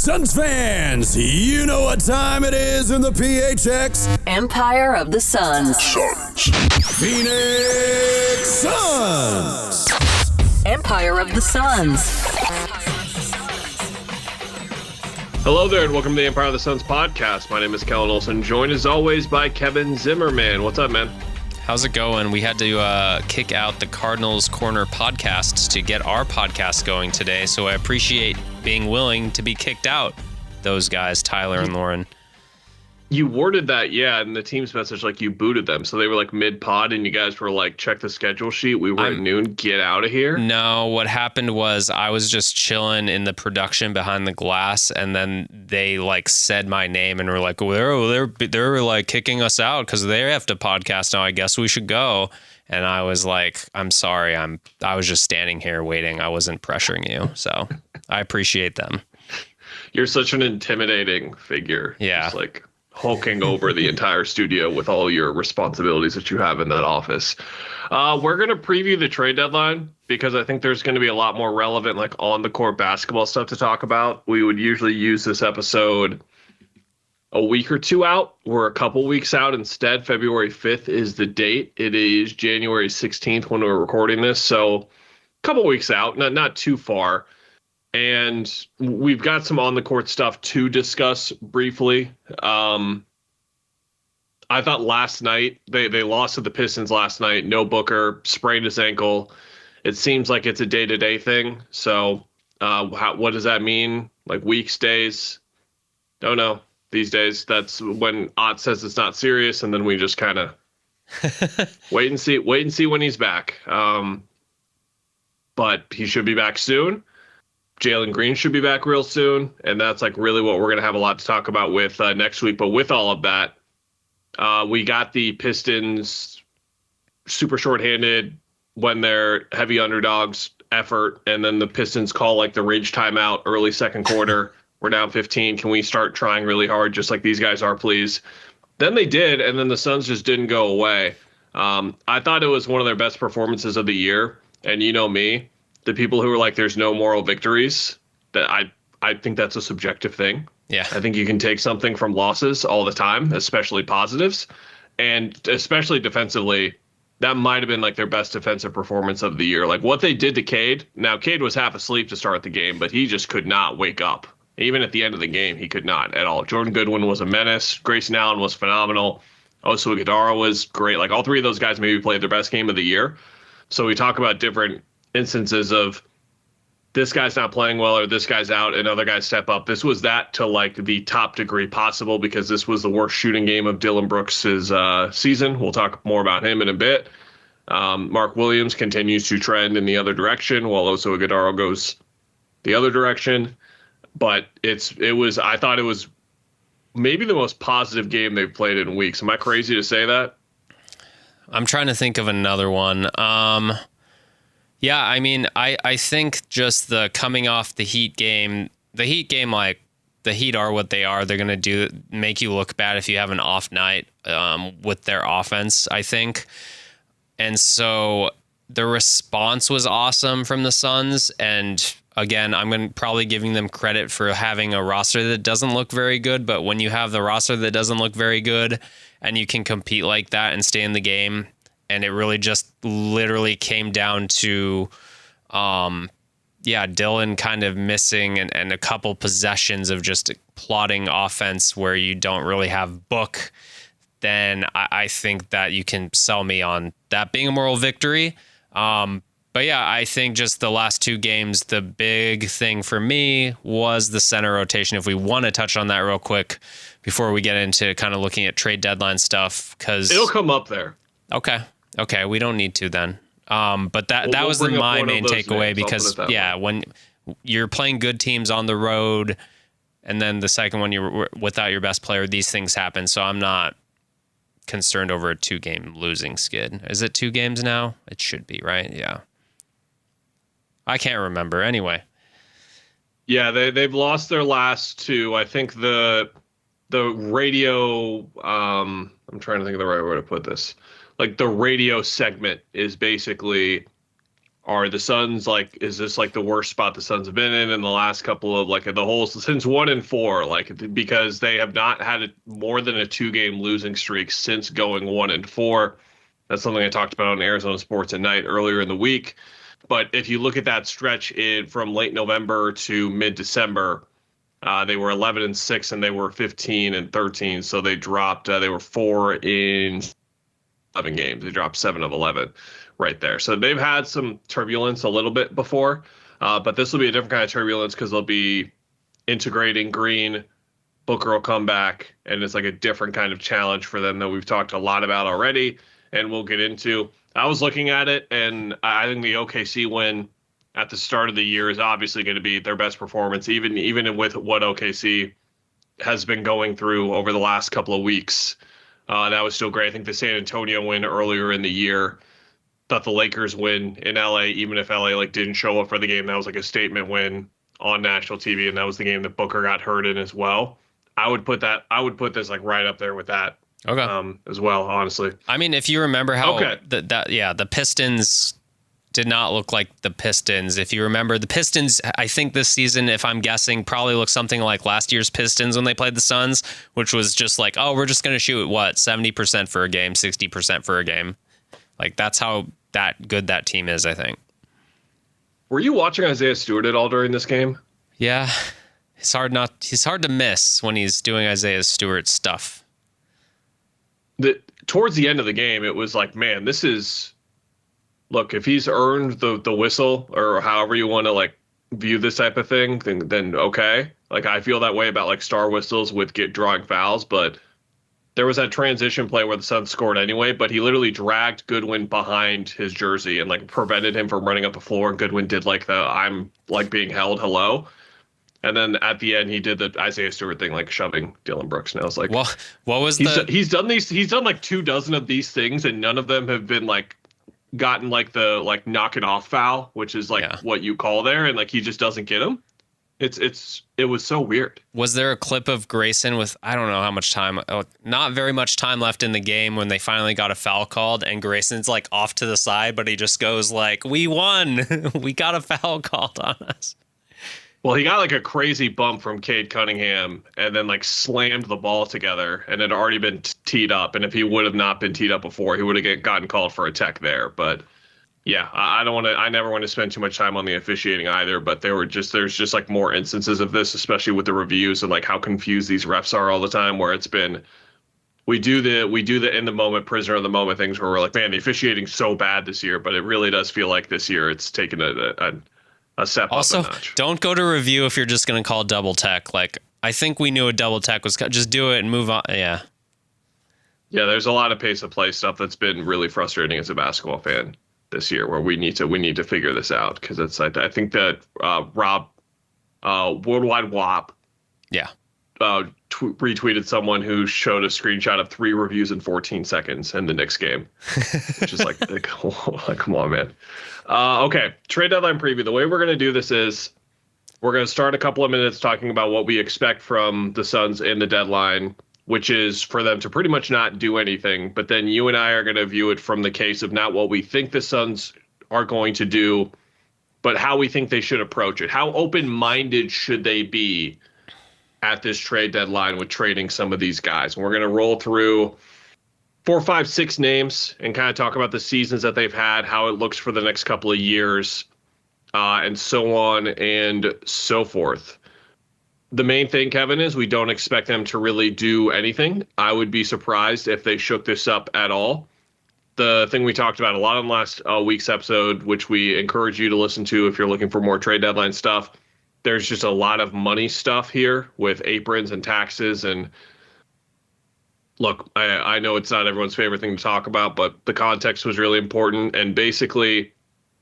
Suns fans, you know what time it is in the PHX. Empire of the Suns. Phoenix Suns. Empire of the Suns. Hello there, and welcome to the Empire of the Suns podcast. My name is Kellen Olson, joined as always by Kevin Zimmerman. What's up, man? How's it going? We had to kick out the Cardinals Corner podcast to get our podcast going today, so I appreciate being willing to be kicked out, those guys, Tyler and Lauren. You worded that, yeah, in the team's message like you booted them, so they were like mid-pod, and you guys were like, check the schedule sheet, we were at noon, get out of here? No, what happened was I was just chilling in the production behind the glass, and then they like said my name and were like, well, they're like kicking us out because they have to podcast now, I guess we should go. And I was like, I'm sorry, I was just standing here waiting, I wasn't pressuring you, so I appreciate them. You're such an intimidating figure. Yeah. Just like hulking over the entire studio with all your responsibilities that you have in that office. We're going to preview the trade deadline because I think there's going to be a lot more relevant, like on the court basketball stuff to talk about. We would usually use this episode a week or two out. We're a couple weeks out instead. February 5th is the date. It is January 16th when we're recording this. So a couple weeks out, not too far. And we've got some on-the-court stuff to discuss briefly. I thought last night, they lost to the Pistons last night. No Booker, sprained his ankle. It seems like it's a day-to-day thing. So what does that mean? Like weeks, days? Don't know. These days, that's when Ott says it's not serious, and then we just kind of wait and see when he's back. But he should be back soon. Jalen Green should be back real soon, and that's like really what we're going to have a lot to talk about with next week. But with all of that, we got the Pistons super shorthanded when they're heavy underdogs effort, and then the Pistons call like the rage timeout early second quarter. We're down 15. Can we start trying really hard just like these guys are, please? Then they did, and then the Suns just didn't go away. I thought it was one of their best performances of the year, and you know me. The people who are like, there's no moral victories, that I think that's a subjective thing. Yeah. I think you can take something from losses all the time, especially positives. And especially defensively, that might have been like their best defensive performance of the year. Like what they did to Cade. Now, Cade was half asleep to start the game, but he just could not wake up. Even at the end of the game, he could not at all. Jordan Goodwin was a menace. Grayson Allen was phenomenal. Oso Ighodaro was great. Like all three of those guys maybe played their best game of the year. So we talk about different instances of this guy's not playing well or this guy's out and other guys step up. This was that to like the top degree possible because this was the worst shooting game of Dillon Brooks' season. We'll talk more about him in a bit. Mark Williams continues to trend in the other direction while Oso Ighodaro goes the other direction. But I thought it was maybe the most positive game they've played in weeks. Am I crazy to say that? I'm trying to think of another one. Yeah, I mean, I think just the coming off the Heat game, like the Heat are what they are. They're going to make you look bad if you have an off night with their offense, I think. And so the response was awesome from the Suns. And again, I'm probably giving them credit for having a roster that doesn't look very good. But when you have the roster that doesn't look very good and you can compete like that and stay in the game, and it really just literally came down to, Dillon kind of missing and a couple possessions of just plotting offense where you don't really have Book, then I think that you can sell me on that being a moral victory. But yeah, I think just the last two games, the big thing for me was the center rotation. If we want to touch on that real quick before we get into kind of looking at trade deadline stuff, because it'll come up there. Okay, we don't need to then. But that was my main takeaway because when you're playing good teams on the road, and then the second one you're without your best player, these things happen. So I'm not concerned over a 2-game losing skid. Is it 2 games now? It should be, right? Yeah. I can't remember. Anyway. Yeah, they've lost their last 2. I think the radio. I'm trying to think of the right way to put this. Like the radio segment is basically Are the Suns like, is this like the worst spot the Suns have been in the last couple of like the whole since 1-4, like because they have not had more than a 2-game losing streak since going 1-4. That's something I talked about on Arizona Sports at Night earlier in the week. But if you look at that stretch from late November to mid-December, they were 11-6 and they were 15-13. So they dropped. They were 4 in 11 games. They dropped 7 of 11 right there. So they've had some turbulence a little bit before, but this will be a different kind of turbulence because they'll be integrating Green. Booker will come back, and it's like a different kind of challenge for them that we've talked a lot about already, and we'll get into. I was looking at it, and I think the OKC win at the start of the year is obviously going to be their best performance, even with what OKC has been going through over the last couple of weeks. That was still great. I think the San Antonio win earlier in the year, thought the Lakers win in LA, even if LA like didn't show up for the game, that was like a statement win on national TV, and that was the game that Booker got hurt in as well. I would put this like right up there with that. Okay. As well, honestly. I mean, if you remember how the Pistons did not look like the Pistons. If you remember, the Pistons, I think this season, if I'm guessing, probably looked something like last year's Pistons when they played the Suns, which was just like, oh, we're just going to shoot 70% for a game, 60% for a game. Like, that's how that good that team is, I think. Were you watching Isaiah Stewart at all during this game? Yeah. He's hard to miss when he's doing Isaiah Stewart stuff. Towards the end of the game, it was like, man, this is... Look, if he's earned the whistle, or however you want to like view this type of thing, then okay. Like, I feel that way about like star whistles with drawing fouls, but there was that transition play where the Suns scored anyway, but he literally dragged Goodwin behind his jersey and like prevented him from running up the floor. And Goodwin did like the I'm like being held hello. And then at the end, he did the Isaiah Stewart thing, like shoving Dillon Brooks. And I was like, well, what was he's done like 24 of these things, and none of them have been like gotten like the like knock it off foul, which is like what you call there, and like he just doesn't get them. It was so weird. Was there a clip of Grayson with, I don't know how much time, not very much time left in the game when they finally got a foul called, and Grayson's like off to the side, but he just goes like, we won. We got a foul called on us. Well, he got like a crazy bump from Cade Cunningham and then like slammed the ball together, and it had already been teed up. And if he would have not been teed up before, he would have gotten called for a tech there. But yeah, I never want to spend too much time on the officiating either, but there's just like more instances of this, especially with the reviews and like how confused these refs are all the time, where it's been, we do the in the moment, prisoner of the moment things where we're like, man, the officiating's so bad this year, but it really does feel like this year it's taken a step also, up a notch. Don't go to review if you're just going to call double tech. Like, I think we knew a double tech was, just do it and move on. Yeah. Yeah, there's a lot of pace of play stuff that's been really frustrating as a basketball fan this year, where we need to figure this out, because it's I think that Rob Worldwide WAP retweeted someone who showed a screenshot of 3 reviews in 14 seconds in the Knicks game, which is like come on, man. Okay, trade deadline preview. The way we're going to do this is we're going to start a couple of minutes talking about what we expect from the Suns in the deadline, which is for them to pretty much not do anything. But then you and I are going to view it from the case of not what we think the Suns are going to do, but how we think they should approach it. How open-minded should they be at this trade deadline with trading some of these guys? And we're going to roll through 4, 5, 6 names and kind of talk about the seasons that they've had, how it looks for the next couple of years, and so on and so forth. The main thing, Kevin, is we don't expect them to really do anything. I would be surprised if they shook this up at all. The thing we talked about a lot on last week's episode, which we encourage you to listen to if you're looking for more trade deadline stuff, there's just a lot of money stuff here with aprons and taxes. And look, I know it's not everyone's favorite thing to talk about, but the context was really important. And basically,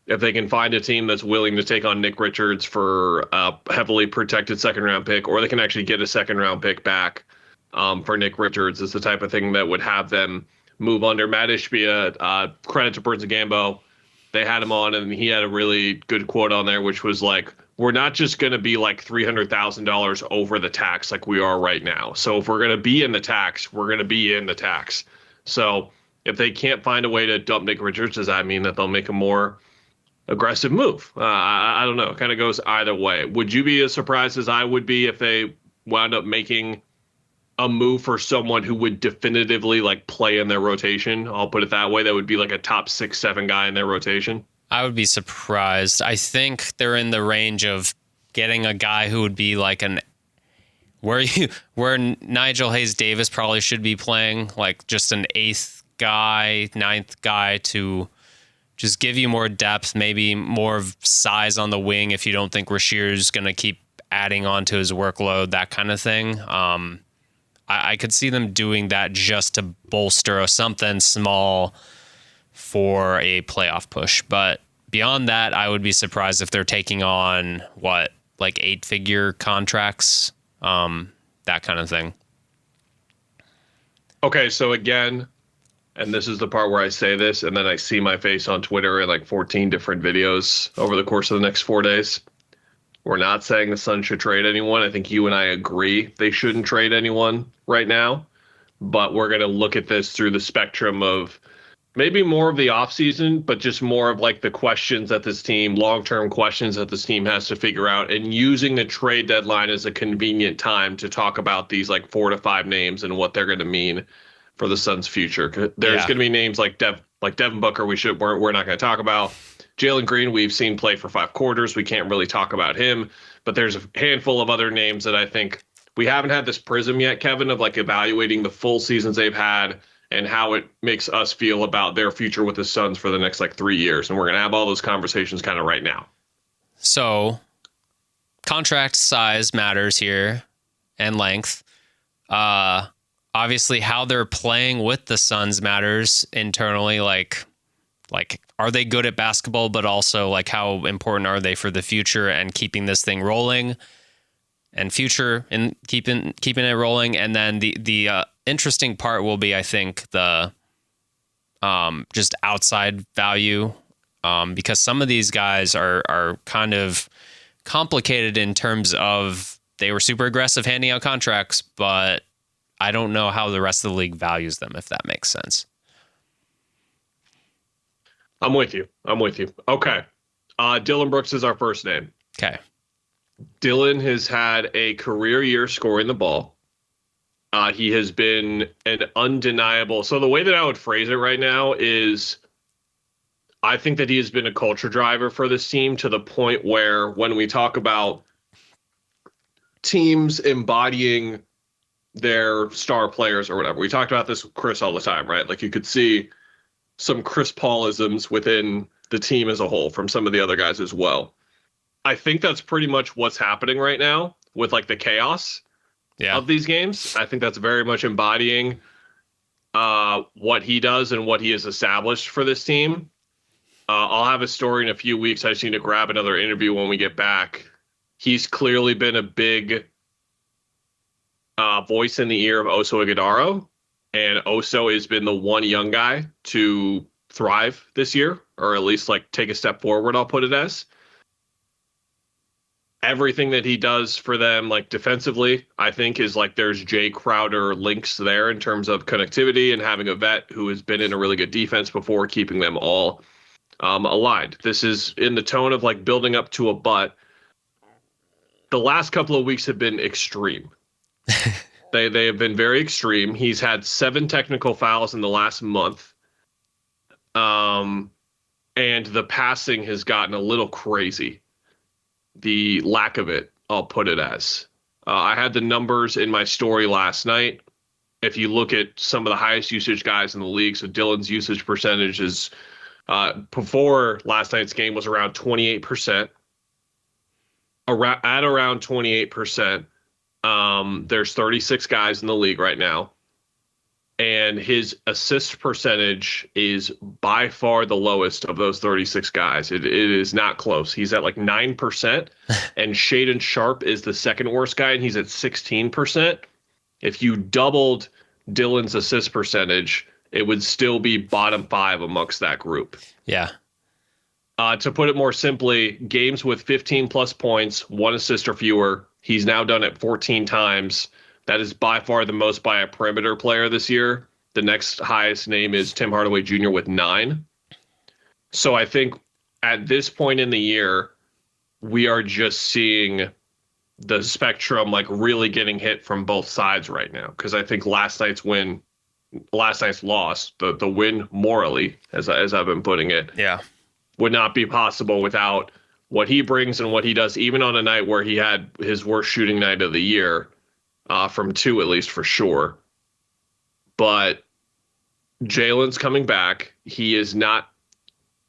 if they can find a team that's willing to take on Nick Richards for a heavily protected second-round pick, or they can actually get a second-round pick back for Nick Richards, is the type of thing that would have them move under. Matt Ishbia, credit to Burns and Gambo, they had him on, and he had a really good quote on there, which was like, we're not just going to be like $300,000 over the tax like we are right now. So if we're going to be in the tax, we're going to be in the tax. So if they can't find a way to dump Nick Richards, does that mean that they'll make a more aggressive move. I don't know. It kind of goes either way. Would you be as surprised as I would be if they wound up making a move for someone who would definitively like play in their rotation? I'll put it that way. That would be like a top 6, 7 guy in their rotation. I would be surprised. I think they're in the range of getting a guy who would be like where Nigel Hayes Davis probably should be playing, like just an 8th guy, 9th guy to just give you more depth, maybe more of size on the wing if you don't think Rashir's going to keep adding on to his workload, that kind of thing. I could see them doing that just to bolster something small for a playoff push. But beyond that, I would be surprised if they're taking on, like 8-figure contracts, that kind of thing. Okay, so again, and this is the part where I say this, and then I see my face on Twitter in like 14 different videos over the course of the next 4 days. We're not saying the Suns should trade anyone. I think you and I agree they shouldn't trade anyone right now. But we're going to look at this through the spectrum of maybe more of the offseason, but just more of like the questions that this team, long-term questions that this team has to figure out, and using the trade deadline as a convenient time to talk about these like 4 to 5 names and what they're going to mean for the Suns' future. There's going to be names like Devin Booker we're not going to talk about. Jalen Green, we've seen play for 5 quarters. We can't really talk about him, but there's a handful of other names that I think we haven't had this prism yet, Kevin, of like evaluating the full seasons they've had and how it makes us feel about their future with the Suns for the next like 3 years. And we're going to have all those conversations kind of right now. So contract size matters here and length. Obviously how they're playing with the Suns matters internally. Like, are they good at basketball, but also like how important are they for the future and keeping this thing rolling and future and keeping it rolling. And then the interesting part will be, I think, the just outside value, because some of these guys are kind of complicated in terms of they were super aggressive handing out contracts, but I don't know how the rest of the league values them, if that makes sense. I'm with you. Okay. Dillon Brooks is our first name. Okay. Dillon has had a career year scoring the ball. He has been an undeniable. So the way that I would phrase it right now is I think that he has been a culture driver for this team to the point where when we talk about teams embodying their star players or whatever, we talked about this with Chris all the time, right? Like you could see some Chris Paulisms within the team as a whole from some of the other guys as well. I think that's pretty much what's happening right now with like the chaos of these games. I think that's very much embodying what he does and what he has established for this team. I'll have a story in a few weeks. I just need to grab another interview when we get back. He's clearly been a big voice in the ear of Oso Ighodaro. And Oso has been the one young guy to thrive this year, or at least like take a step forward, I'll put it as. Everything that he does for them, like defensively, I think is like there's Jay Crowder links there in terms of connectivity and having a vet who has been in a really good defense before, keeping them all aligned. This is in the tone of like building up to a butt. The last couple of weeks have been extreme. They have been very extreme. He's had 7 technical fouls in the last month. And the passing has gotten a little crazy. The lack of it, I'll put it as. I had the numbers in my story last night. If you look at some of the highest usage guys in the league, so Dillon's usage percentage is before last night's game was around 28%. At around 28%. There's 36 guys in the league right now, and his assist percentage is by far the lowest of those 36 guys. It is not close. He's at like 9%, and Shaedon Sharpe is the second worst guy, and he's at 16%. If you doubled Dillon's assist percentage, it would still be bottom 5 amongst that group. Yeah. To put it more simply, games with 15 plus points, 1 assist or fewer, he's now done it 14 times. That is by far the most by a perimeter player this year. The next highest name is Tim Hardaway Jr. with 9. So I think at this point in the year, we are just seeing the spectrum like really getting hit from both sides right now. Because I think last night's loss, the win morally, as I've been putting it, would not be possible without what he brings and what he does, even on a night where he had his worst shooting night of the year, from 2 at least for sure. But Jalen's coming back. He is not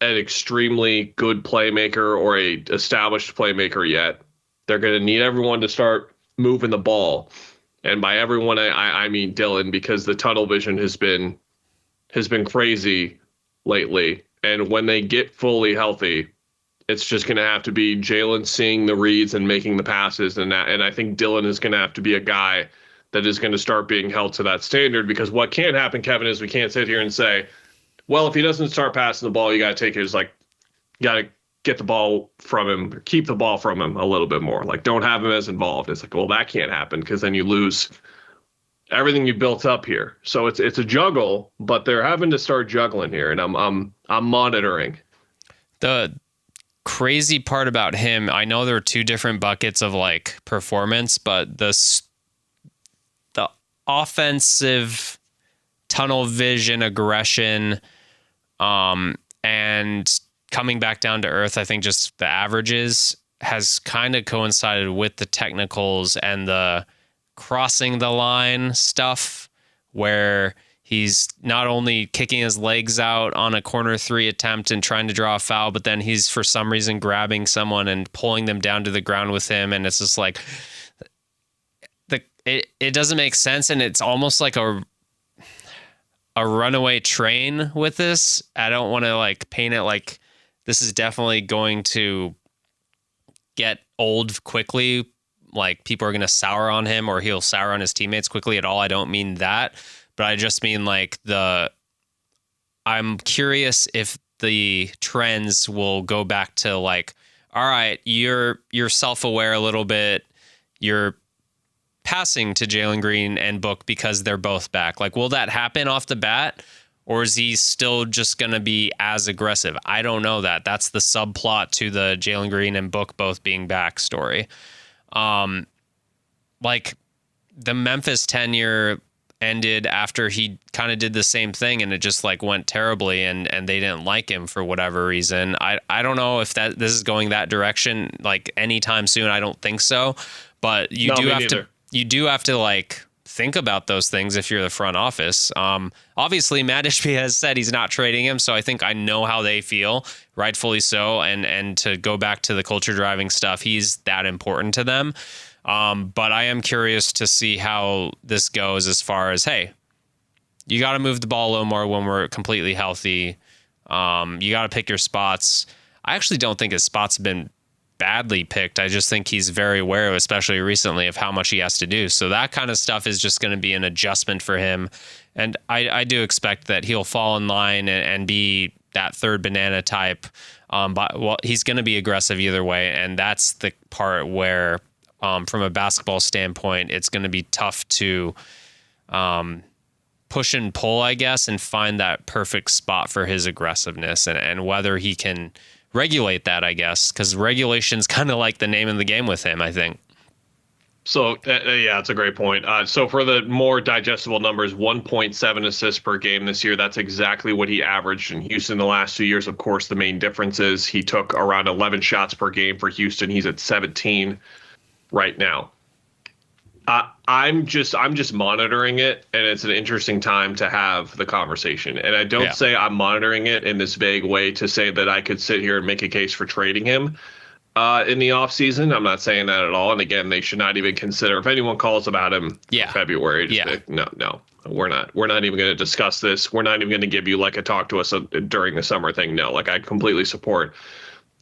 an extremely good playmaker or a established playmaker yet. They're going to need everyone to start moving the ball. And by everyone, I mean Dillon, because the tunnel vision has been crazy lately. And when they get fully healthy, it's just going to have to be Jalen seeing the reads and making the passes. And I think Dillon is going to have to be a guy that is going to start being held to that standard, because what can't happen, Kevin, is we can't sit here and say, well, if he doesn't start passing the ball, you got to take it as like, you got to get the ball from him, or keep the ball from him a little bit more. Like, don't have him as involved. It's like, well, that can't happen, because then you lose everything you built up here. So it's a juggle, but they're having to start juggling here, and I'm monitoring. The crazy part about him, I know there are 2 different buckets of like performance, but the offensive tunnel vision, aggression, and coming back down to earth, I think just the averages has kind of coincided with the technicals and the crossing the line stuff, where he's not only kicking his legs out on a corner 3 attempt and trying to draw a foul, but then he's for some reason grabbing someone and pulling them down to the ground with him. And it's just like, it doesn't make sense. And it's almost like a runaway train with this. I don't want to like paint it like this is definitely going to get old quickly. Like people are going to sour on him, or he'll sour on his teammates quickly at all. I don't mean that, but I just mean like I'm curious if the trends will go back to like, all right, you're self-aware a little bit. You're passing to Jalen Green and Book because they're both back. Like, will that happen off the bat, or is he still just going to be as aggressive? I don't know that. That's the subplot to the Jalen Green and Book both being back story. Like the Memphis tenure ended after he kind of did the same thing, and it just like went terribly, and they didn't like him for whatever reason. I don't know if this is going that direction like anytime soon. I don't think so, but you do have to like think about those things if you're the front office. Obviously Matt Ishbia has said he's not trading him, so I think I know how they feel, rightfully so. And to go back to the culture driving stuff, he's that important to them. But I am curious to see how this goes as far as, hey, you got to move the ball a little more when we're completely healthy. You got to pick your spots. I actually don't think his spots have been badly picked. I just think he's very aware, especially recently, of how much he has to do. So that kind of stuff is just going to be an adjustment for him. And I do expect that he'll fall in line and be that third banana type. But he's going to be aggressive either way. And that's the part where, from a basketball standpoint, it's going to be tough to push and pull, I guess, and find that perfect spot for his aggressiveness, and whether he can regulate that, I guess, because regulation's kind of like the name of the game with him, I think. So, yeah, it's a great point. So for the more digestible numbers, 1.7 assists per game this year. That's exactly what he averaged in Houston the last 2 years. Of course, the main difference is he took around 11 shots per game for Houston. He's at 17 right now. I'm just monitoring it, and it's an interesting time to have the conversation. And I don't say I'm monitoring it in this vague way to say that I could sit here and make a case for trading him in the offseason. I'm not saying that at all. And again, they should not even consider, if anyone calls about him in February, no, we're not even going to discuss this. We're not even going to give you like a talk to us during the summer thing. No, like I completely support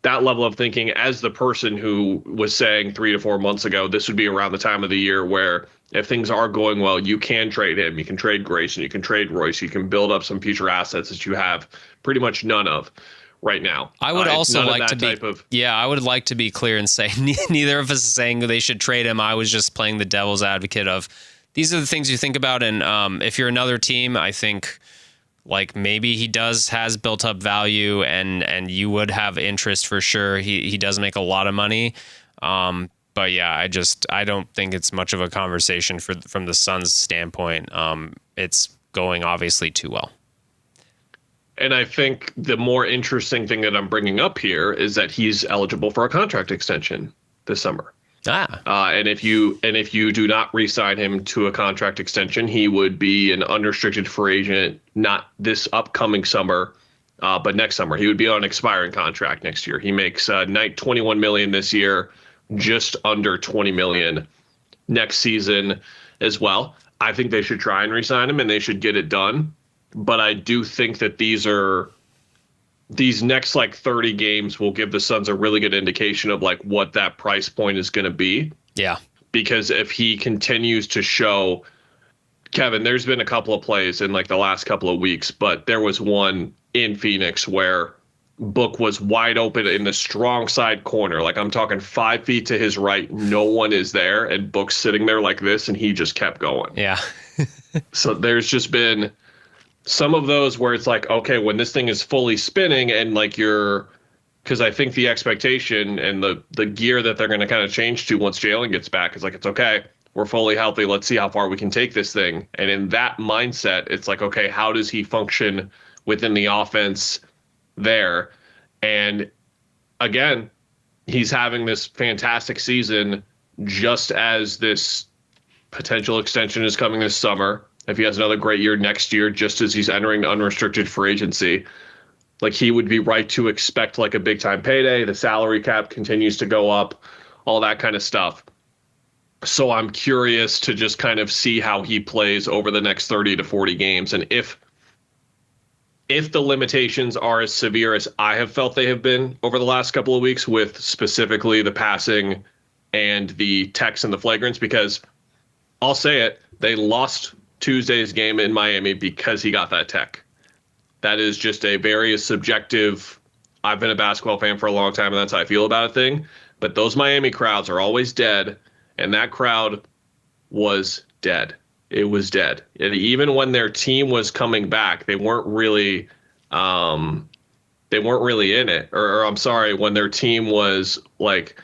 that level of thinking. As the person who was saying 3 to 4 months ago, this would be around the time of the year where if things are going well, you can trade him. You can trade Grayson. You can trade Royce. You can build up some future assets that you have pretty much none of right now. I would also like I would like to be clear and say neither of us is saying they should trade him. I was just playing the devil's advocate of these are the things you think about. And if you're another team, I think like maybe he has built up value and you would have interest for sure. He does make a lot of money. But yeah, I don't think it's much of a conversation from the Suns' standpoint. It's going obviously too well. And I think the more interesting thing that I'm bringing up here is that he's eligible for a contract extension this summer. And if you do not re-sign him to a contract extension, he would be an unrestricted free agent, not this upcoming summer, but next summer. He would be on an expiring contract next year. He makes $21 million this year, just under $20 million next season as well. I think they should try and re-sign him, and they should get it done. But I do think that these next like 30 games will give the Suns a really good indication of like what that price point is going to be. Yeah. Because if he continues to show, Kevin, there's been a couple of plays in like the last couple of weeks, but there was one in Phoenix where Book was wide open in the strong side corner. Like I'm talking 5 feet to his right. No one is there. And Book's sitting there like this, and he just kept going. Yeah. So there's just been some of those where it's like, okay, when this thing is fully spinning and like because I think the expectation and the gear that they're going to kind of change to once Jalen gets back is like, it's okay, we're fully healthy. Let's see how far we can take this thing. And in that mindset, it's like, okay, how does he function within the offense there? And again, he's having this fantastic season just as this potential extension is coming this summer. If he has another great year next year, just as he's entering unrestricted free agency, like he would be right to expect like a big time payday. The salary cap continues to go up, all that kind of stuff. So I'm curious to just kind of see how he plays over the next 30 to 40 games. And if the limitations are as severe as I have felt they have been over the last couple of weeks, with specifically the passing and the techs and the flagrants, because I'll say it, they lost Tuesday's game in Miami because he got that tech. That is just a very subjective, I've been a basketball fan for a long time and that's how I feel about a thing. But those Miami crowds are always dead, and that crowd was dead. It was dead. And even when their team was coming back, they weren't really in it. Or I'm sorry, when their team was like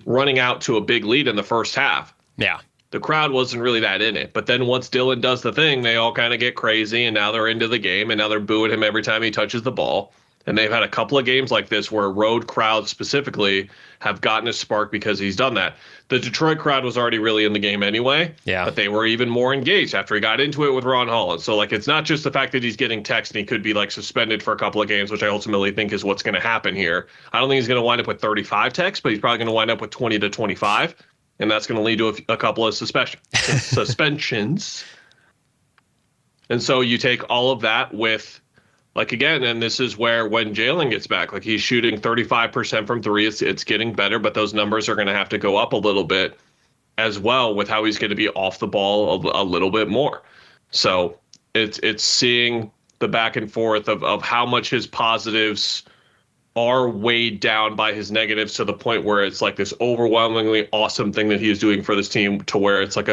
running out to a big lead in the first half. Yeah. The crowd wasn't really that in it. But then once Dillon does the thing, they all kind of get crazy, and now they're into the game, and now they're booing him every time he touches the ball. And they've had a couple of games like this where road crowds specifically have gotten a spark because he's done that. The Detroit crowd was already really in the game anyway, but they were even more engaged after he got into it with Ron Holland. So like, it's not just the fact that he's getting text and he could be like suspended for a couple of games, which I ultimately think is what's going to happen here. I don't think he's going to wind up with 35 texts, but he's probably going to wind up with 20 to 25. And that's going to lead to a couple of suspensions. And so you take all of that with, like, again, and this is where when Jalen gets back, like he's shooting 35% from three, it's getting better, but those numbers are going to have to go up a little bit as well with how he's going to be off the ball a little bit more. So it's seeing the back and forth of how much his positives are weighed down by his negatives to the point where it's like this overwhelmingly awesome thing that he is doing for this team, to where it's like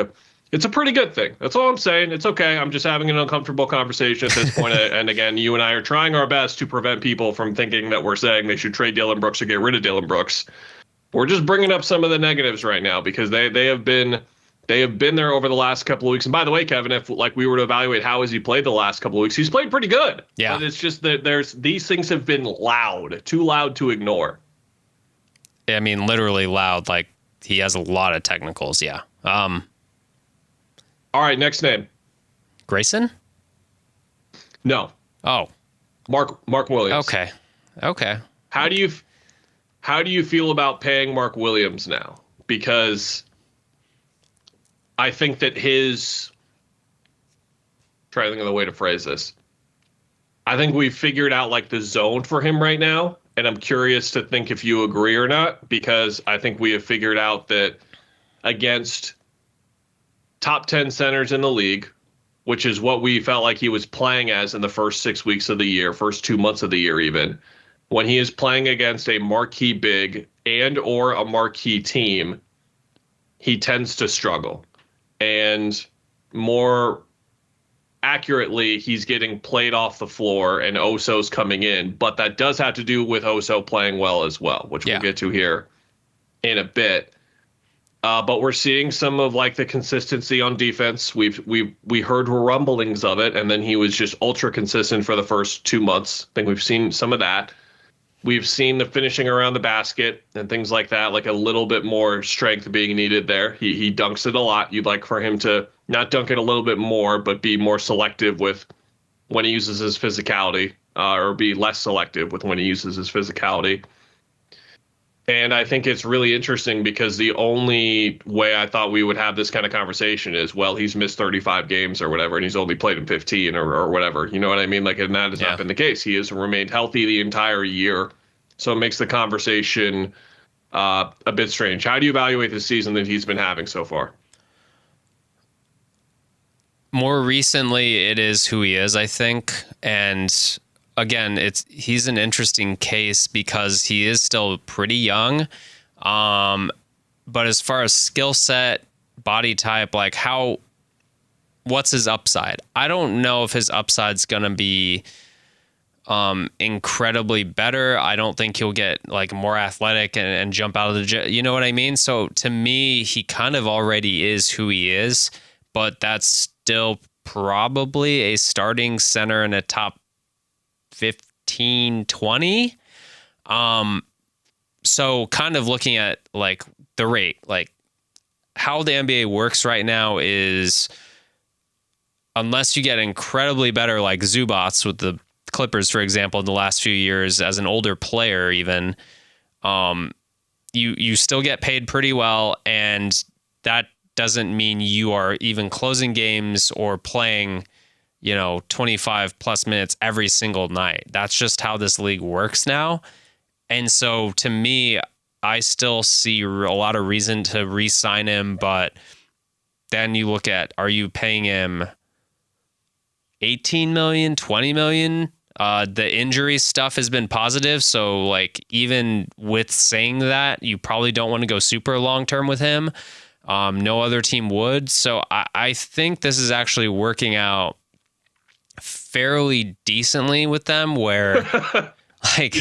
it's a pretty good thing. That's all I'm saying. It's okay. I'm just having an uncomfortable conversation at this point. And again, you and I are trying our best to prevent people from thinking that we're saying they should trade Dillon Brooks or get rid of Dillon Brooks. We're just bringing up some of the negatives right now because they have been there over the last couple of weeks. And by the way, Kevin, if like we were to evaluate how has he played the last couple of weeks, he's played pretty good. Yeah. But it's just that these things have been too loud to ignore. I mean, literally loud. Like he has a lot of technicals. Yeah. All right, next name. Grayson? No. Oh. Mark Williams. Okay. How do you feel about paying Mark Williams now? Because I think that try to think of the way to phrase this. I think we've figured out like the zone for him right now, and I'm curious to think if you agree or not, because I think we have figured out that against top 10 centers in the league, which is what we felt like he was playing as in the first 6 weeks of the year, first 2 months of the year even, when he is playing against a marquee big and or a marquee team, he tends to struggle. And more accurately, he's getting played off the floor and Oso's coming in, but that does have to do with Oso playing well as well, which we'll get to here in a bit. But we're seeing some of like the consistency on defense. We heard rumblings of it, and then he was just ultra consistent for the first 2 months. I think we've seen some of that. We've seen the finishing around the basket and things like that, like a little bit more strength being needed there. He dunks it a lot. You'd like for him to not dunk it a little bit more, but be more selective with when he uses his physicality, or be less selective with when he uses his physicality. And I think it's really interesting because the only way I thought we would have this kind of conversation is, well, he's missed 35 games or whatever, and he's only played in 15 or whatever. You know what I mean? Like, and that has not been the case. He has remained healthy the entire year. So it makes the conversation a bit strange. How do you evaluate the season that he's been having so far? More recently, it is who he is, I think. And again, he's an interesting case because he is still pretty young. But as far as skill set, body type, like what's his upside? I don't know if his upside's going to be incredibly better. I don't think he'll get like more athletic and jump out of the gym. You know what I mean? So to me, he kind of already is who he is, but that's still probably a starting center in a top 15, 20. So kind of looking at like the rate, like how the NBA works right now is, unless you get incredibly better, like Zubats with the Clippers, for example, in the last few years as an older player, even, you still get paid pretty well. And that doesn't mean you are even closing games or playing, 25 plus minutes every single night. That's just how this league works now. And so to me, I still see a lot of reason to re-sign him, but then you look at, are you paying him 18 million, 20 million? The injury stuff has been positive. So like, even with saying that, you probably don't want to go super long-term with him. No other team would. So I think this is actually working out fairly decently with them, where like,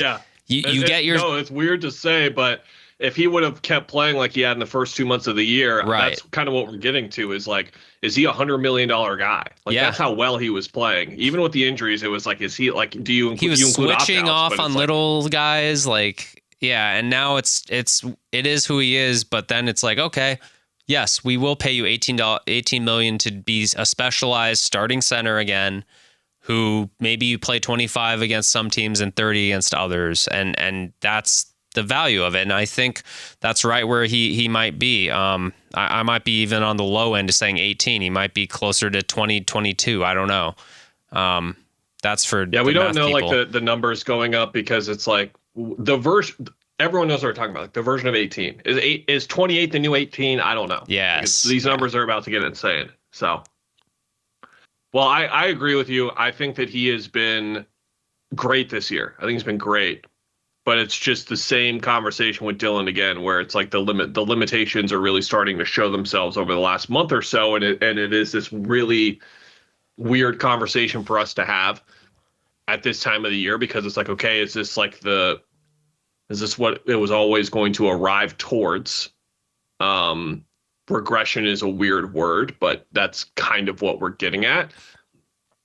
you get your... No, it's weird to say, but if he would have kept playing like he had in the first 2 months of the year, right, that's kind of what we're getting to, is like, is he $100 million guy? Like, that's how well he was playing. Even with the injuries, it was like, is he like, do you include... He was switching off on little guys, like, and now it is who he is, but then it's like, okay, yes, we will pay you $18 million to be a specialized starting center again, who maybe you play 25 against some teams and 30 against others. And that's the value of it. And I think that's right where he might be. I might be even on the low end of saying 18. He might be closer to 20, 22. I don't know. That's for we don't know people. Like the numbers going up, because it's like the version... Everyone knows what we're talking about. Like the version of 18 is 28 the new 18. I don't know. Yes, these numbers are about to get insane. So, well, I agree with you. I think that he has been great this year. I think he's been great, but it's just the same conversation with Dillon again, where it's like the limitations are really starting to show themselves over the last month or so, and it is this really weird conversation for us to have at this time of the year, because it's like, okay, is this what it was always going to arrive towards? Regression is a weird word, but that's kind of what we're getting at.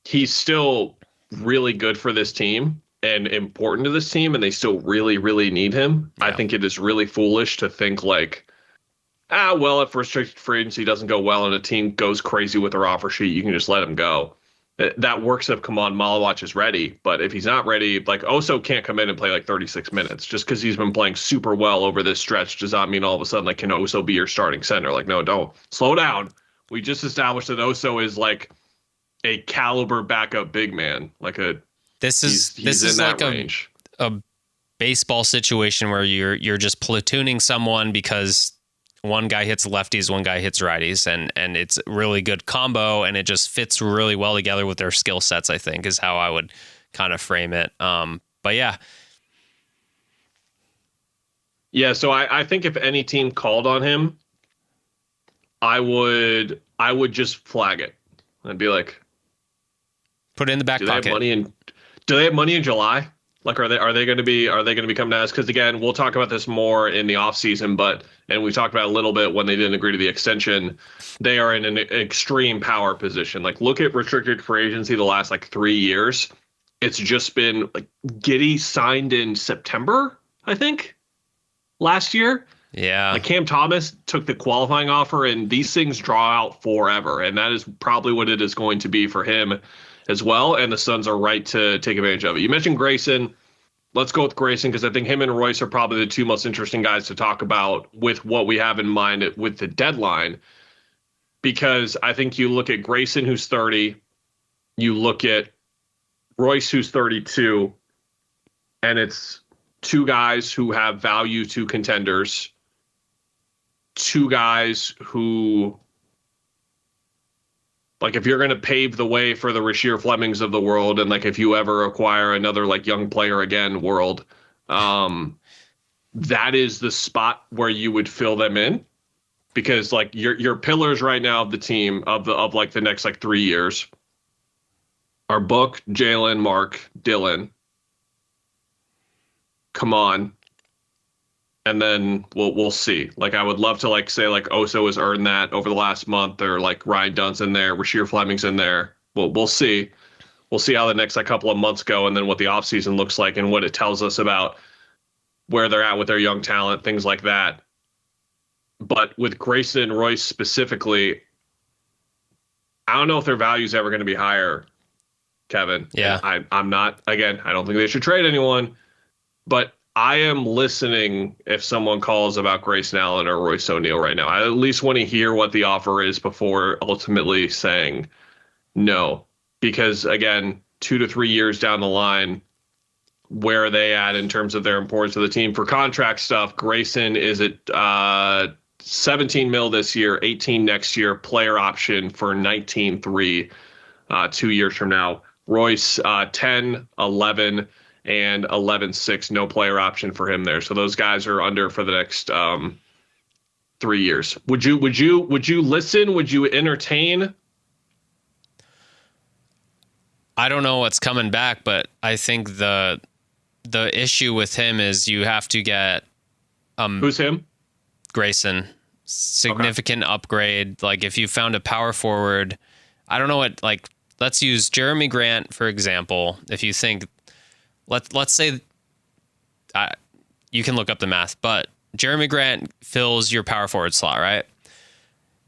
He's still really good for this team and important to this team, and they still really, really need him. Yeah. I think it is really foolish to think like, well, if restricted free agency doesn't go well and a team goes crazy with their offer sheet, you can just let him go. That works if Kaman Malawach is ready, but if he's not ready, like Oso can't come in and play like 36 minutes just because he's been playing super well over this stretch. Does not mean all of a sudden, like, can Oso be your starting center? Like, no, don't slow down. We just established that Oso is like a caliber backup big man. Like this is like a baseball situation where you're just platooning someone because one guy hits lefties, one guy hits righties, and it's a really good combo, and it just fits really well together with their skill sets, I think, is how I would kind of frame it. But yeah. Yeah, so I think if any team called on him, I would just flag it. I'd be like, Put it in the back Do they have pocket. money in? Do they have money in July? Like, are they going to be coming to us? Because again, we'll talk about this more in the offseason, and we talked about it a little bit when they didn't agree to the extension. They are in an extreme power position. Like, look at restricted free agency the last like 3 years. It's just been like Giddey signed in September, I think, last year. Yeah. Like Cam Thomas took the qualifying offer, and these things draw out forever. And that is probably what it is going to be for him as well. And the Suns are right to take advantage of it. You mentioned Grayson. Let's go with Grayson because I think him and Royce are probably the two most interesting guys to talk about with what we have in mind with the deadline. Because I think you look at Grayson, who's 30, you look at Royce, who's 32, and it's two guys who have value to contenders. Two guys who, like, if you're going to pave the way for the Rasheer Flemings of the world, and like if you ever acquire another like young player again world, that is the spot where you would fill them in, because like your pillars right now of the team of like the next like 3 years are Book, Jalen, Mark, Dillon. Come on. And then we'll see. Like, I would love to like say like Oso has earned that over the last month, or like Ryan Dunn's in there, Rasheer Fleming's in there. We'll see. We'll see how the next like couple of months go, and then what the offseason looks like and what it tells us about where they're at with their young talent, things like that. But with Grayson and Royce specifically, I don't know if their value is ever going to be higher, Kevin. Yeah. I'm not, again, I don't think they should trade anyone, but I am listening if someone calls about Grayson Allen or Royce O'Neale right now. I at least want to hear what the offer is before ultimately saying no. Because, again, 2 to 3 years down the line, where are they at in terms of their importance to the team? For contract stuff, Grayson is at 17 mil this year, 18 next year, player option for 19.3 2 years from now. Royce, 10, 11, and 11.6, no player option for him there. So those guys are under for the next 3 years. Would you listen? Would you entertain? I don't know what's coming back, but I think the issue with him is you have to get Who's him? Grayson. Significant upgrade. Like, if you found a power forward, I don't know what, like, let's use Jeremy Grant, for example. If you think, let's say, you can look up the math, but Jeremy Grant fills your power forward slot, right?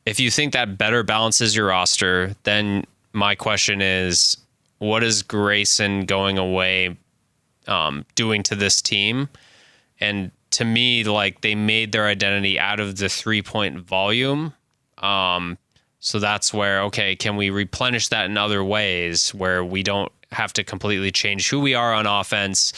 If you think that better balances your roster, then my question is, what is Grayson going away doing to this team? And to me, like, they made their identity out of the 3-point volume. So that's where, okay, can we replenish that in other ways where we don't have to completely change who we are on offense?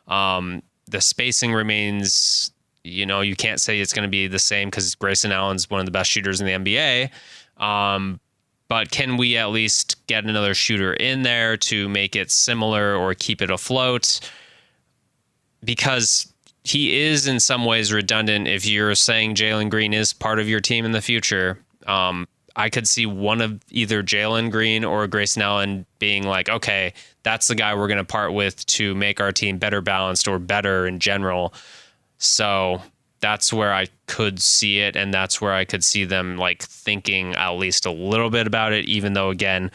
The spacing remains, you can't say it's going to be the same because Grayson Allen's one of the best shooters in the NBA. But can we at least get another shooter in there to make it similar or keep it afloat? Because he is in some ways redundant. If you're saying Jalen Green is part of your team in the future, I could see one of either Jalen Green or Grayson Allen being like, okay, that's the guy we're going to part with to make our team better balanced or better in general. So that's where I could see it, and that's where I could see them like thinking at least a little bit about it, even though again,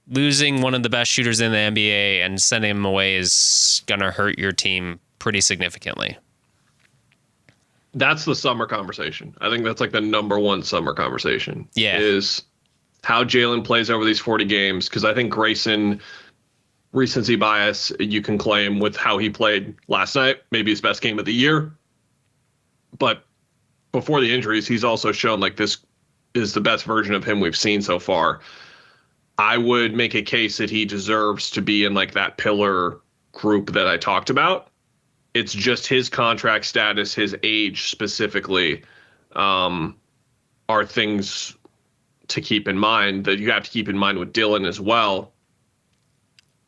losing one of the best shooters in the NBA and sending him away is going to hurt your team pretty significantly. That's the summer conversation. I think that's like the number one summer conversation. Yeah. Is how Jalen plays over these 40 games. Because I think Grayson, recency bias, you can claim with how he played last night, maybe his best game of the year. But before the injuries, he's also shown like this is the best version of him we've seen so far. I would make a case that he deserves to be in like that pillar group that I talked about. It's just his contract status, his age specifically, are things to keep in mind that you have to keep in mind with Dillon as well.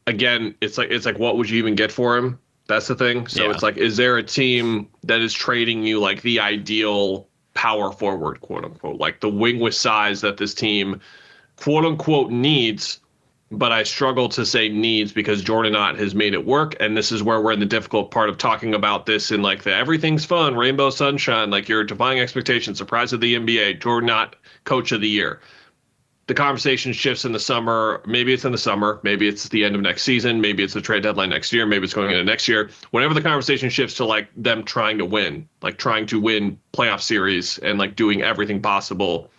Again, it's like what would you even get for him? That's the thing. So It's like, is there a team that is trading you like the ideal power forward, quote unquote, like the wing with size that this team, quote unquote, needs but I struggle to say needs because Jordan Ott has made it work. And this is where we're in the difficult part of talking about this in like the everything's fun, rainbow sunshine, like you're defying expectations, surprise of the NBA, Jordan Ott, coach of the year. The conversation shifts in the summer. Maybe it's in the summer. Maybe it's the end of next season. Maybe it's the trade deadline next year. Maybe it's going into next year. Whenever the conversation shifts to like them trying to win, like trying to win playoff series and like doing everything possible,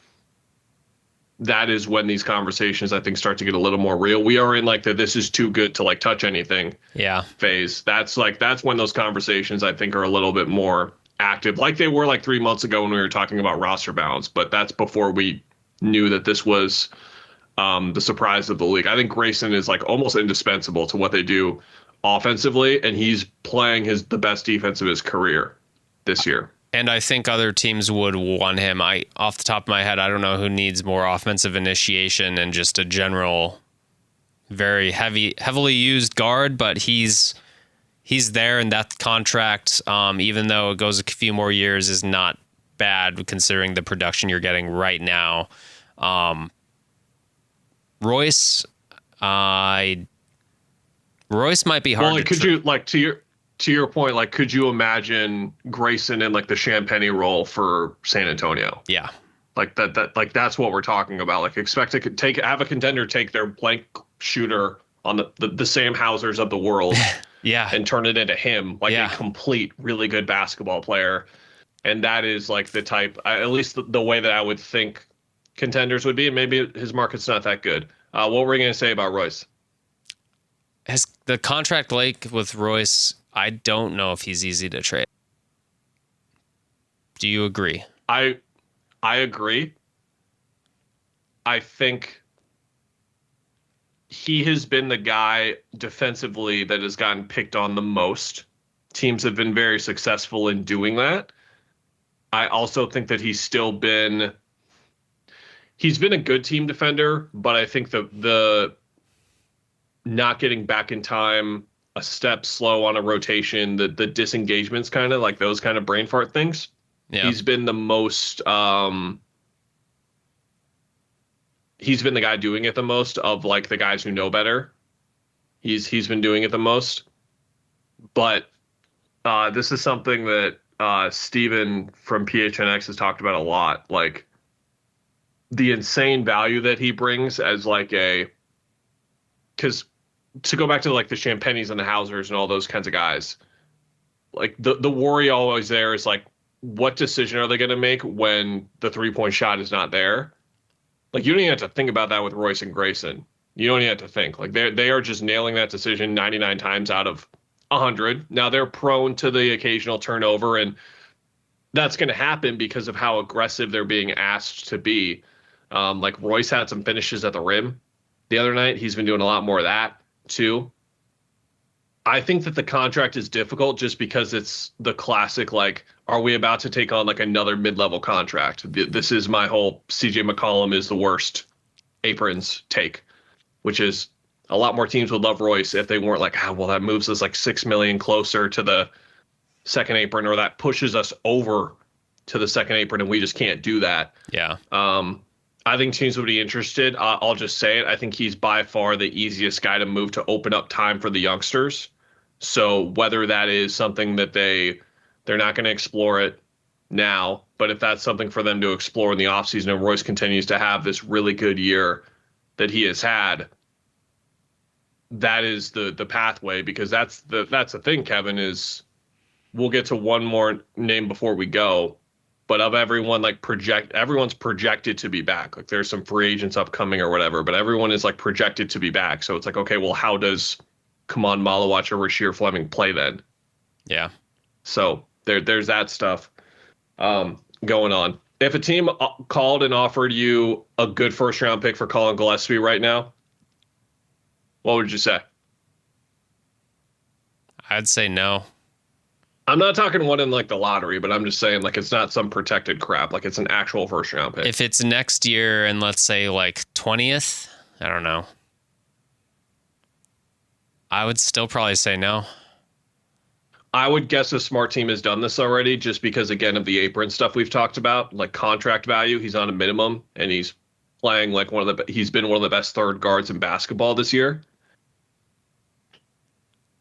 that is when these conversations, I think, start to get a little more real. We are in like the this is too good to like touch anything phase. That's when those conversations, I think, are a little bit more active, like they were like 3 months ago when we were talking about roster balance. But that's before we knew that this was the surprise of the league. I think Grayson is like almost indispensable to what they do offensively, and he's playing the best defense of his career this year. And I think other teams would want him. Off the top of my head, I don't know who needs more offensive initiation and just a general, very heavily used guard, but he's there, and that contract, even though it goes a few more years, is not bad considering the production you're getting right now. Royce might be hard. Well, could you like to your point, like, could you imagine Grayson in like the Champagny role for San Antonio? Yeah. Like that's what we're talking about. Like expect to have a contender take their blank shooter on the Sam Hausers of the world yeah, and turn it into him, like a complete, really good basketball player. And that is like the type, at least the way that I would think contenders would be. And maybe his market's not that good. What were we going to say about Royce? The contract like with Royce, I don't know if he's easy to trade. Do you agree? I agree. I think he has been the guy defensively that has gotten picked on the most. Teams have been very successful in doing that. I also think that he's been a good team defender, but I think the not getting back in time, a step slow on a rotation, the disengagements, kind of like those kind of brain fart things. Yeah. He's been the most he's been the guy doing it the most of like the guys who know better. He's been doing it the most. But this is something that Steven from PHNX has talked about a lot, like the insane value that he brings as like because to go back to like the Champagnes and the Hausers and all those kinds of guys, like the worry always there is like, what decision are they going to make when the 3-point shot is not there? Like you don't even have to think about that with Royce and Grayson. You don't even have to think, like they are just nailing that decision 99 times out of 100. Now they're prone to the occasional turnover, and that's going to happen because of how aggressive they're being asked to be. Like Royce had some finishes at the rim the other night. He's been doing a lot more of that too. I think that the contract is difficult just because it's the classic, like, are we about to take on like another mid-level contract? This is my whole CJ McCollum is the worst aprons take, which is a lot more teams would love Royce if they weren't like, well, that moves us like $6 million closer to the second apron, or that pushes us over to the second apron, and we just can't do that. Yeah. I think teams would be interested. I'll just say it. I think he's by far the easiest guy to move to open up time for the youngsters. So whether that is something that they're not going to explore it now, but if that's something for them to explore in the offseason and Royce continues to have this really good year that he has had, that is the pathway, because that's the thing, Kevin, is we'll get to one more name before we go. But of everyone, like everyone's projected to be back. Like there's some free agents upcoming or whatever, but everyone is like projected to be back. So it's like, okay, well, how does Kaman Malawach or Rasheer Fleming play then? Yeah. So there's that stuff going on. If a team called and offered you a good first round pick for Colin Gillespie right now, what would you say? I'd say no. I'm not talking one in like the lottery, but I'm just saying like it's not some protected crap. Like it's an actual first round pick. If it's next year and let's say like 20th, I don't know. I would still probably say no. I would guess a smart team has done this already, just because, again, of the apron stuff we've talked about, like contract value. He's on a minimum, and he's playing like he's been one of the best third guards in basketball this year?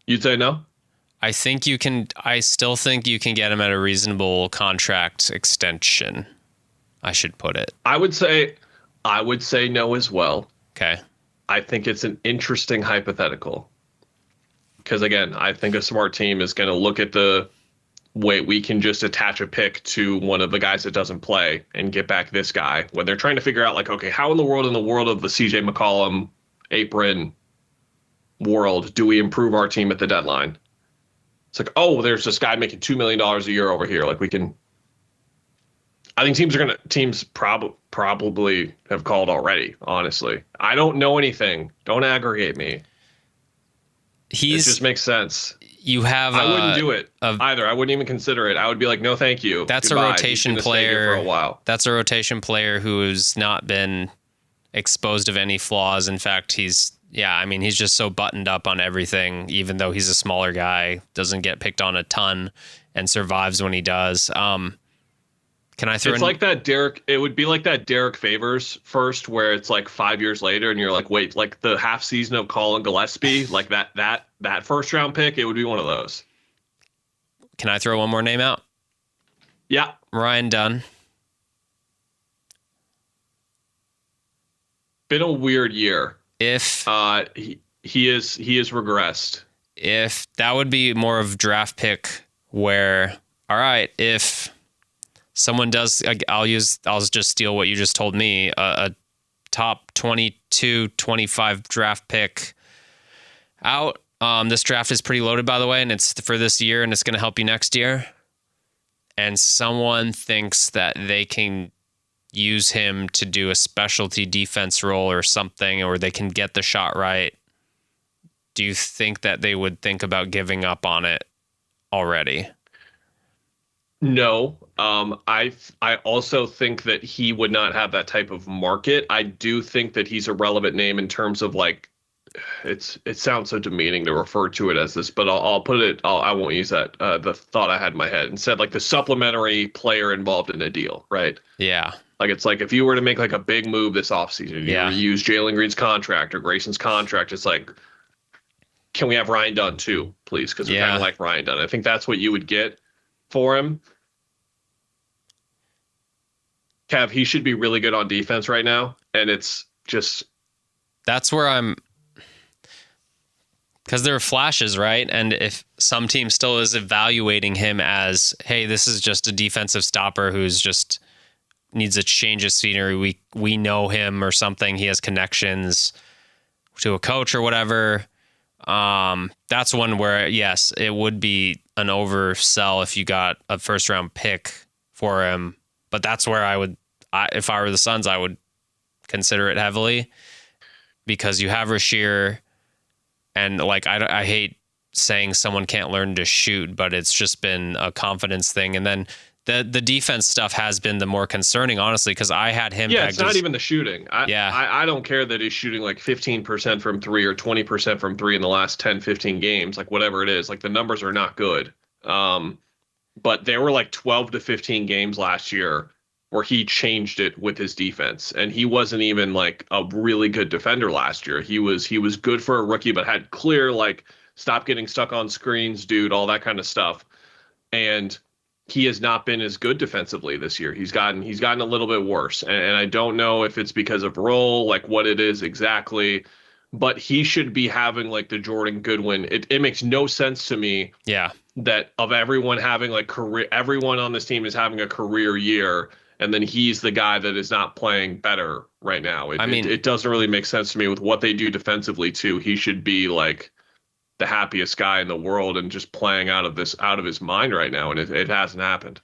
You'd say no? I still think you can get him at a reasonable contract extension. I should put it. I would say no as well. Okay. I think it's an interesting hypothetical. Because again, I think a smart team is going to look at the way we can just attach a pick to one of the guys that doesn't play and get back this guy when they're trying to figure out like, okay, how in the world of the CJ McCollum apron world do we improve our team at the deadline? It's like, oh, there's this guy making $2 million a year over here. Like I think teams probably have called already, honestly. I don't know anything. Don't aggregate me. It just makes sense. You have I wouldn't do it either. I wouldn't even consider it. I would be like, no, thank you. That's Goodbye. a rotation player for a while. That's a rotation player who's not been exposed of any flaws. In fact, he's just so buttoned up on everything, even though he's a smaller guy, doesn't get picked on a ton and survives when he does. Can I throw It's like that Derek, it would be like that Derek Favors first, where it's like 5 years later and you're like, wait, like the half season of Colin Gillespie, like that first round pick, it would be one of those. Can I throw one more name out? Yeah. Ryan Dunn. Been a weird year. If he is regressed. If that would be more of draft pick where, all right, if someone does, I'll just steal what you just told me, a top 22, 25 draft pick out. This draft is pretty loaded, by the way, and it's for this year, and it's going to help you next year. And someone thinks that they can use him to do a specialty defense role or something, or they can get the shot right. Do you think that they would think about giving up on it already? No. I also think that he would not have that type of market. I do think that he's a relevant name in terms of like, it sounds so demeaning to refer to it as this, but I'll put it, I won't use that, the thought I had in my head. Instead, like the supplementary player involved in a deal, right? Yeah. Like it's like if you were to make like a big move this offseason, you use Jalen Green's contract or Grayson's contract, it's like, can we have Ryan Dunn too, please? Because we kind of like Ryan Dunn. I think that's what you would get for him. Kev, he should be really good on defense right now, and it's just... That's where I'm... Because there are flashes, right? And if some team still is evaluating him as, hey, this is just a defensive stopper who's just needs a change of scenery. We know him or something. He has connections to a coach or whatever. That's one where, yes, it would be an oversell if you got a first round pick for him. But that's where if I were the Suns, I would consider it heavily because you have Rasheer. And like, I hate saying someone can't learn to shoot, but it's just been a confidence thing. And then the defense stuff has been the more concerning, honestly, because I had him. Yeah, it's not even the shooting. I don't care that he's shooting like 15% from three or 20% from three in the last 10, 15 games, like whatever it is. Like the numbers are not good. But there were like 12 to 15 games last year where he changed it with his defense. And he wasn't even like a really good defender last year. He was good for a rookie, but had clear, like, stop getting stuck on screens, dude, all that kind of stuff. And he has not been as good defensively this year. He's gotten a little bit worse. And I don't know if it's because of role, like what it is exactly, but he should be having like the Jordan Goodwin. It makes no sense to me. Yeah. That of everyone having like everyone on this team is having a career year. And then he's the guy that is not playing better right now. It doesn't really make sense to me with what they do defensively too. He should be like the happiest guy in the world and just playing out of his mind right now. And it hasn't happened.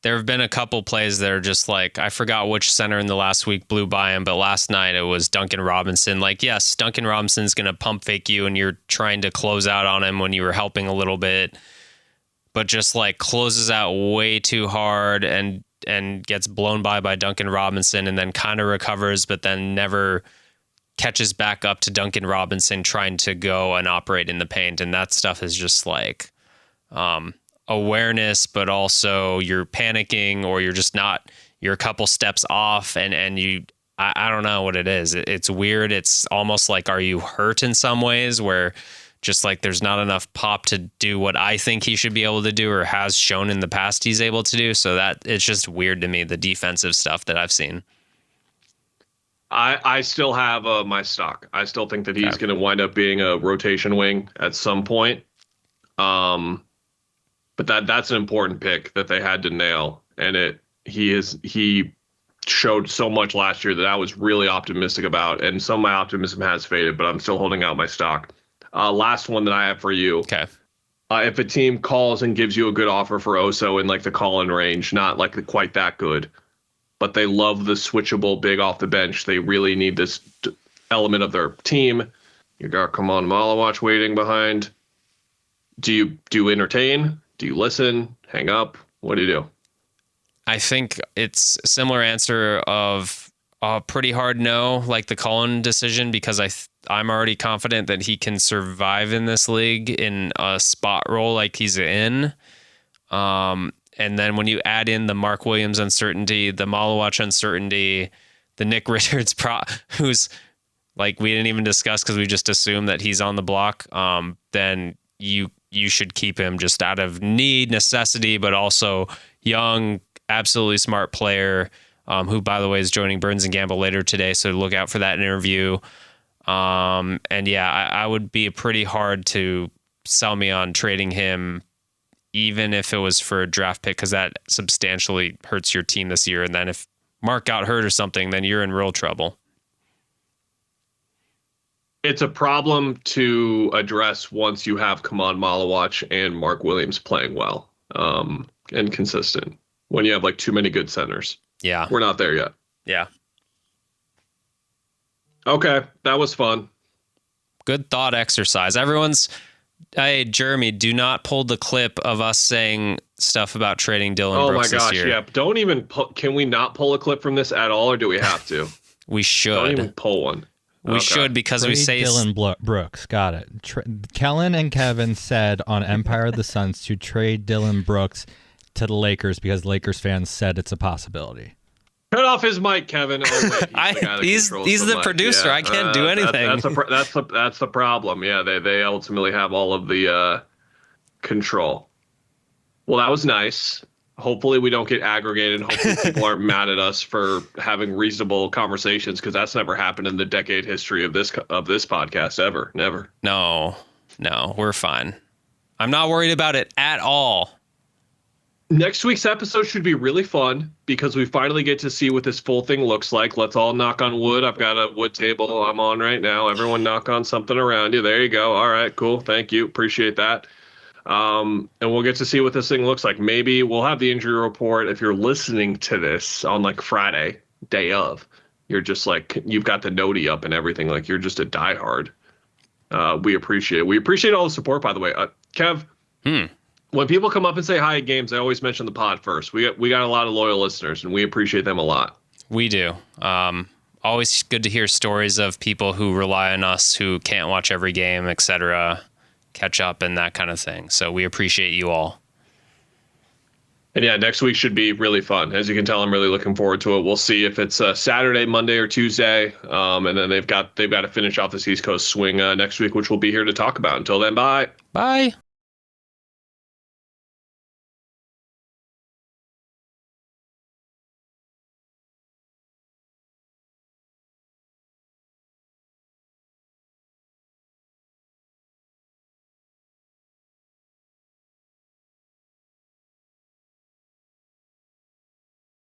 There have been a couple plays that are just like, I forgot which center in the last week blew by him, but last night it was Duncan Robinson. Like, yes, Duncan Robinson's going to pump fake you and you're trying to close out on him when you were helping a little bit, but just like closes out way too hard and gets blown by Duncan Robinson and then kind of recovers, but then never catches back up to Duncan Robinson trying to go and operate in the paint. And that stuff is just like awareness, but also you're panicking or you're just not, you're a couple steps off and you I don't know what it is. It's weird. It's almost like, are you hurt in some ways where just like there's not enough pop to do what I think he should be able to do or has shown in the past he's able to do. So that it's just weird to me, the defensive stuff that I've seen. I still have my stock. I still think that he's going to wind up being a rotation wing at some point. But that's an important pick that they had to nail. And he showed so much last year that I was really optimistic about. And some of my optimism has faded, but I'm still holding out my stock. Last one that I have for you. Okay. If a team calls and gives you a good offer for Oso in like the call-in range, not like quite that good, but they love the switchable big off the bench. They really need this element of their team. You got Kamon Malawach waiting behind. Do you entertain? Do you listen? Hang up? What do you do? I think it's a similar answer of a pretty hard no, like the Cullen decision, because I'm already confident that he can survive in this league in a spot role like he's in. And then when you add in the Mark Williams uncertainty, the Malawach uncertainty, the Nick Richards who's like we didn't even discuss because we just assumed that he's on the block, then you should keep him just out of necessity, but also young, absolutely smart player, who, by the way, is joining Burns and Gamble later today. So look out for that interview. And yeah, I would be pretty hard to sell me on trading him, even if it was for a draft pick, because that substantially hurts your team this year. And then if Mark got hurt or something, then you're in real trouble. It's a problem to address once you have Kamon Malawach and Mark Williams playing well, and consistent. When you have like too many good centers. Yeah. We're not there yet. Yeah. Okay. That was fun. Good thought exercise. Hey, Jeremy, do not pull the clip of us saying stuff about trading Dillon Brooks this year. Yeah. Don't even can we not pull a clip from this at all, or do we have to? We should. Don't even pull one. We should, because Trade we say Dillon Brooks. Got it. Kellen and Kevin said on Empire of the Suns to trade Dillon Brooks to the Lakers because Lakers fans said it's a possibility. Cut off his mic, Kevin. Oh, wait, he's the producer. I can't do anything. That's the problem. Yeah, they ultimately have all of the control. Well, that was nice. Hopefully we don't get aggregated. Hopefully people aren't mad at us for having reasonable conversations, because that's never happened in the decade history of this podcast ever. Never. No, we're fine. I'm not worried about it at all. Next week's episode should be really fun because we finally get to see what this full thing looks like. Let's all knock on wood. I've got a wood table I'm on right now. Everyone knock on something around you. There you go. All right, cool. Thank you. Appreciate that. And we'll get to see what this thing looks like. Maybe we'll have the injury report. If you're listening to this on like Friday, day of, you're just like, you've got the noti up and everything. Like you're just a diehard. We appreciate it. We appreciate all the support, by the way. Kev, when people come up and say hi at games, I always mention the pod first. We got a lot of loyal listeners, and we appreciate them a lot. We do. Always good to hear stories of people who rely on us, who can't watch every game, etc., catch up and that kind of thing. So we appreciate you all. And yeah, next week should be really fun. As you can tell, I'm really looking forward to it. We'll see if it's Saturday, Monday, or Tuesday. And then they've got to finish off this East Coast swing next week, which we'll be here to talk about. Until then, bye. Bye.